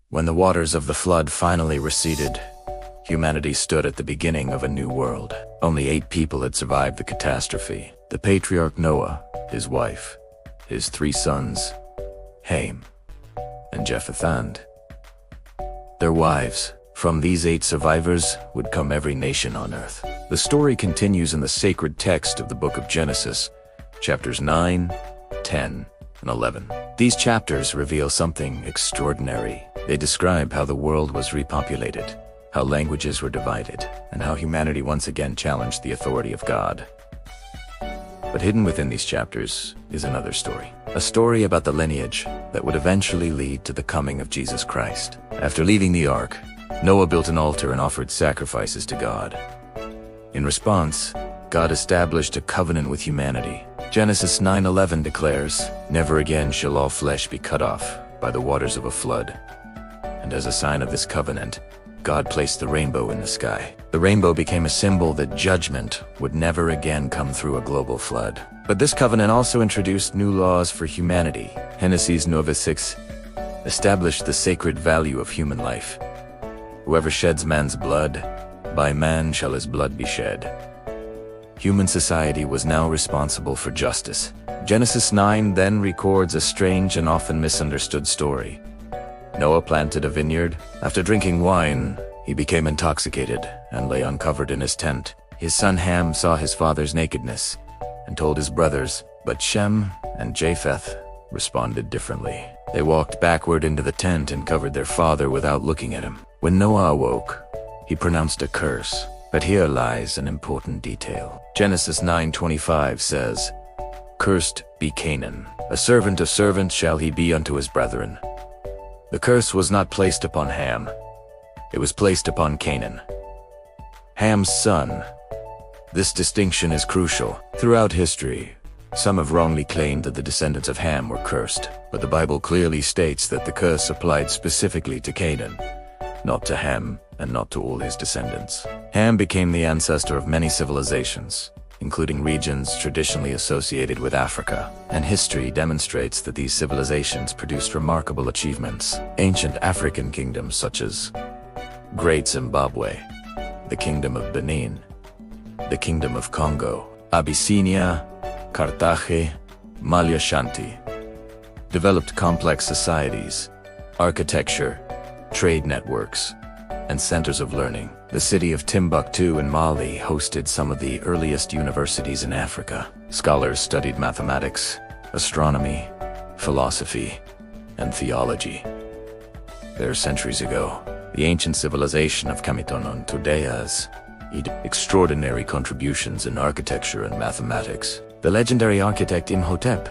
When the waters of the flood finally receded, humanity stood at the beginning of a new world. Only 8 people had survived the catastrophe. The patriarch Noah, his wife, his 3 sons, Ham, and Japheth, and their wives. From these 8 survivors would come every nation on earth. The story continues in the sacred text of the book of Genesis, chapters 9, 10, and 11. These chapters reveal something extraordinary. They describe how the world was repopulated, how languages were divided, and how humanity once again challenged the authority of God. But hidden within these chapters is another story. A story about the lineage that would eventually lead to the coming of Jesus Christ. After leaving the ark, Noah built an altar and offered sacrifices to God. In response, God established a covenant with humanity. Genesis 9:11 declares, "Never again shall all flesh be cut off by the waters of a flood." And as a sign of this covenant, God placed the rainbow in the sky. The rainbow became a symbol that judgment would never again come through a global flood. But this covenant also introduced new laws for humanity. Genesis 9:6 established the sacred value of human life. Whoever sheds man's blood, by man shall his blood be shed. Human society was now responsible for justice. Genesis 9 then records a strange and often misunderstood story. Noah planted a vineyard. After drinking wine, he became intoxicated and lay uncovered in his tent. His son Ham saw his father's nakedness and told his brothers, but Shem and Japheth responded differently. They walked backward into the tent and covered their father without looking at him. When Noah awoke, he pronounced a curse. But here lies an important detail. Genesis 9:25 says, "Cursed be Canaan. A servant of servants shall he be unto his brethren." The curse was not placed upon Ham. It was placed upon Canaan, Ham's son. This distinction is crucial. Throughout history, some have wrongly claimed that the descendants of Ham were cursed, but the Bible clearly states that the curse applied specifically to Canaan, not to Ham, and not to all his descendants. Ham became the ancestor of many civilizations, including regions traditionally associated with Africa, and history demonstrates that these civilizations produced remarkable achievements. Ancient African kingdoms such as Great Zimbabwe, the Kingdom of Benin, the Kingdom of Congo, Abyssinia, Carthage, Malya Shanti, developed complex societies, architecture, trade networks, and centers of learning. The city of Timbuktu in Mali hosted some of the earliest universities in Africa. Scholars studied mathematics, astronomy, philosophy, and theology. There, centuries ago, the ancient civilization of Kamitonon today has extraordinary contributions in architecture and mathematics. The legendary architect Imhotep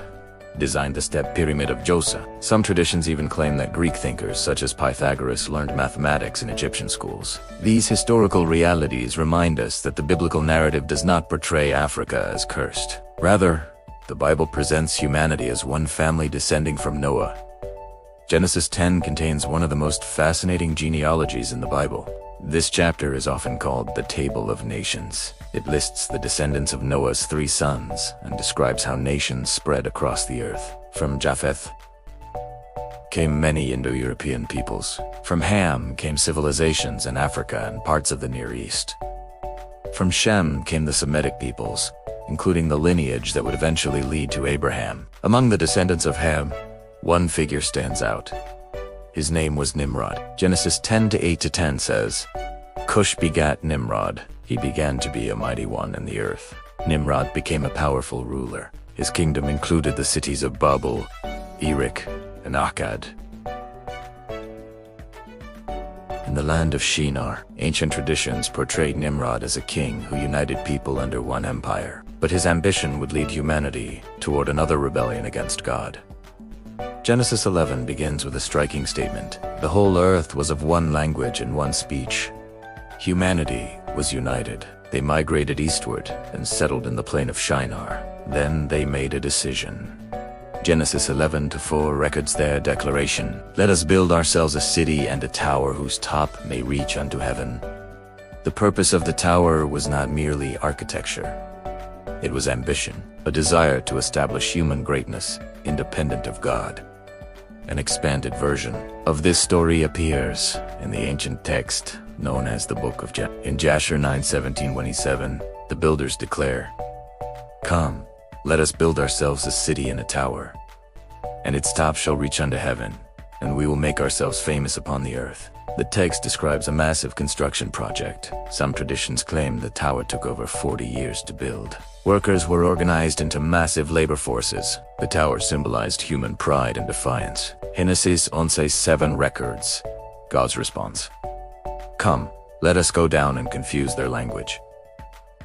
designed the step pyramid of Djoser. Some traditions even claim that Greek thinkers such as Pythagoras learned mathematics in Egyptian schools. These historical realities remind us that the biblical narrative does not portray Africa as cursed. Rather, the Bible presents humanity as one family descending from Noah. Genesis 10 contains one of the most fascinating genealogies in the Bible. This chapter is often called the Table of Nations. It lists the descendants of Noah's 3 sons and describes how nations spread across the earth. From Japheth came many Indo-European peoples. From Ham came civilizations in Africa and parts of the Near East. From Shem came the Semitic peoples, including the lineage that would eventually lead to Abraham. Among the descendants of Ham, one figure stands out. His name was Nimrod. Genesis 10:8-10 says, "Cush begat Nimrod. He began to be a mighty one in the earth." Nimrod became a powerful ruler. His kingdom included the cities of Babel, Erech, and Akkad. In the land of Shinar, ancient traditions portrayed Nimrod as a king who united people under one empire. But his ambition would lead humanity toward another rebellion against God. Genesis 11 begins with a striking statement. The whole earth was of one language and one speech. Humanity was united. They migrated eastward and settled in the plain of Shinar. Then they made a decision. Genesis 11:4 records their declaration. "Let us build ourselves a city and a tower whose top may reach unto heaven." The purpose of the tower was not merely architecture. It was ambition, a desire to establish human greatness independent of God. An expanded version of this story appears in the ancient text known as the Book of Jasher. In Jasher 9:17-27, the builders declare, "Come, let us build ourselves a city and a tower, and its top shall reach unto heaven, and we will make ourselves famous upon the earth." The text describes a massive construction project. Some traditions claim the tower took over 40 years to build. Workers were organized into massive labor forces. The tower symbolized human pride and defiance. Genesis 11:7 records God's response. "Come, let us go down and confuse their language."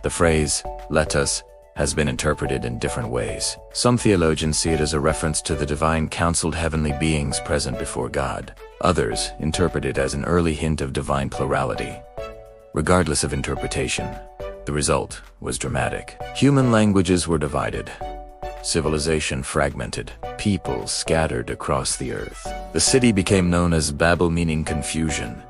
The phrase, "let us," has been interpreted in different ways. Some theologians see it as a reference to the divine counseled heavenly beings present before God. Others interpret it as an early hint of divine plurality. Regardless of interpretation, the result was dramatic. Human languages were divided, civilization fragmented, people scattered across the earth. The city became known as Babel, meaning confusion.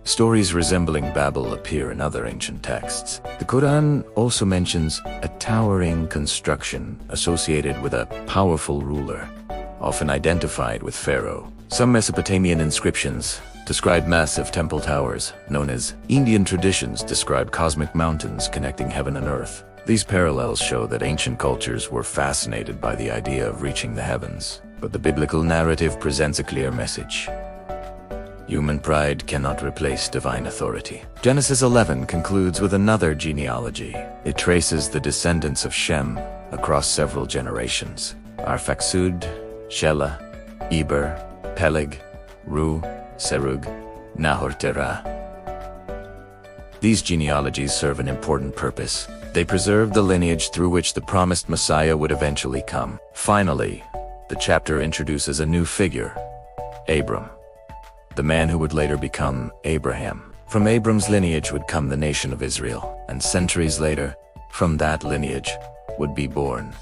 Stories resembling Babel appear in other ancient texts. The Quran also mentions a towering construction associated with a powerful ruler, often identified with Pharaoh. Some Mesopotamian inscriptions describe massive temple towers, known as Indian traditions describe cosmic mountains connecting heaven and earth. These parallels show that ancient cultures were fascinated by the idea of reaching the heavens, but the biblical narrative presents a clear message. Human pride cannot replace divine authority. Genesis 11 concludes with another genealogy. It traces the descendants of Shem across several generations. Arphaxad, Shelah, Eber, Peleg, Ru, Serug, Nahor, Terah. These genealogies serve an important purpose. They preserve the lineage through which the promised Messiah would eventually come. Finally, the chapter introduces a new figure, Abram, the man who would later become Abraham. From Abram's lineage would come the nation of Israel, and centuries later, from that lineage would be born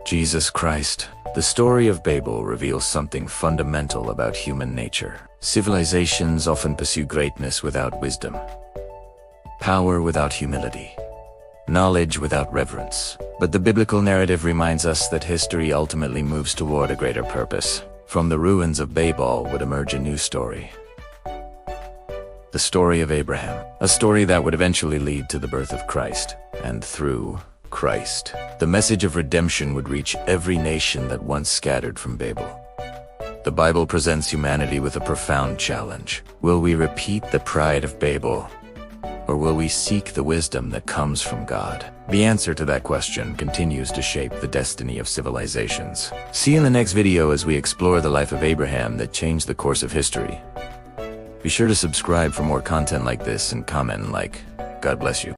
Jesus Christ. The story of Babel reveals something fundamental about human nature. Civilizations often pursue greatness without wisdom, power without humility, knowledge without reverence. But the biblical narrative reminds us that history ultimately moves toward a greater purpose. From the ruins of Babel would emerge a new story. The story of Abraham, a story that would eventually lead to the birth of Christ, and through Christ, the message of redemption would reach every nation that once scattered from Babel. The Bible presents humanity with a profound challenge. Will we repeat the pride of Babel, or will we seek the wisdom that comes from God? The answer to that question continues to shape the destiny of civilizations. See you in the next video as we explore the life of Abraham that changed the course of history. Be sure to subscribe for more content like this and comment and like. God bless you.